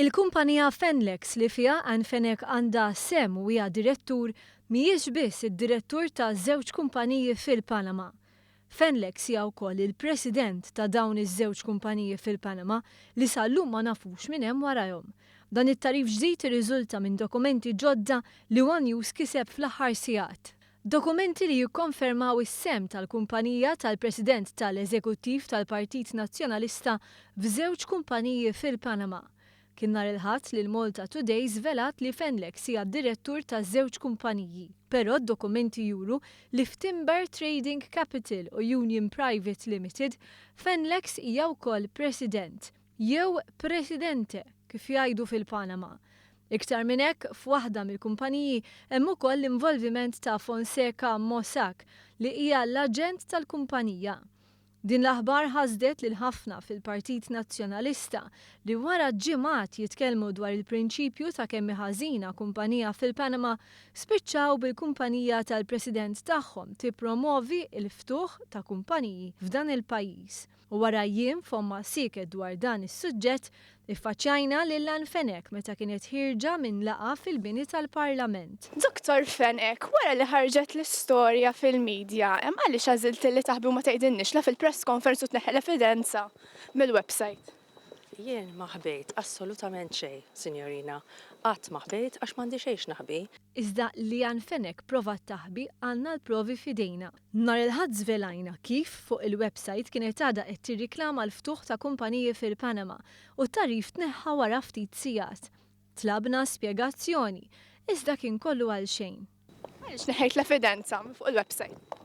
Il-kumpanija Fenlex li fiha Ann Fenek għandha sem u hija direttur mhijiex biss id-direttur ta' żewġ kumpaniji fil-Panama. Fenlex hija wkoll il-president ta' dawn iż-żewġ kumpaniji fil-Panama li sal-lum ma nafux minn hemm warahom. Dan it-tarif ġdid irriżulta minn dokumenti ġodda li One News kiseb fl-aħħar sigħat. Dokumenti li jikkonfermaw is-sem tal-kumpanija tal-President tal-Eżekuttiv tal-Partit Nazzjonalista f'żewġ kumpaniji fil-Panama. Kien nhar il-Ħadd li l-Malta Today żvelat li Fenlex hija direttur ta' żewġ kumpaniji. Però d-dokumenti juru li f'Timber Trading Capital u Union Private Limited Fenlex hija wkoll President jew Presidente kif jgħidu fil-Panama. Iktar minn hekk f'waħda mill-kumpaniji hemm ukoll l-involviment ta' Fonseca Mossack li hija l-aġent tal-kumpanija. Din l-aħbar ħasdet lil ħafna fil-Partit Nazzjonalista li wara ġimgħat jitkellmu dwar il-prinċipju ta' kemm ħażina kumpanija fil-Panama spiċċaw bil-kumpanija tal-President tagħhom tippromovi l-ftuħ ta' kumpaniji f'dan il-pajjiż. U wara jiem fomma siket dwar dan is-suġġett iffaċċjajna lil Ann Fenek meta kienet ħirġa minn laqgħa fil-bini tal-Parlament. Dr. Fenek, wara li ħarġet l-istorja fil-medja, hemm għaliex għażilti li taħbi ma tgħidilniex la fil-press conference u tneħħel evidenza mill-website. Jien ma ħbejt assolutament xejn, Sinjorina. Qatt ma ħbejt għax m'għandi xejn naħbi. Iżda li Ann Fenek provat taħbi għandna l-provi fidejna. Nhar il-Ħadd żvelajna kif fuq il-website kienet għadha qed tirriklama l-ftuħ ta' kumpaniji fil-Panama u tarif tneħħa wara ftit sigħat. Tlabna spjegazzjoni, iżda kien kollu għal xejn. Għaliex neħejt l-evidenza fuq il-website?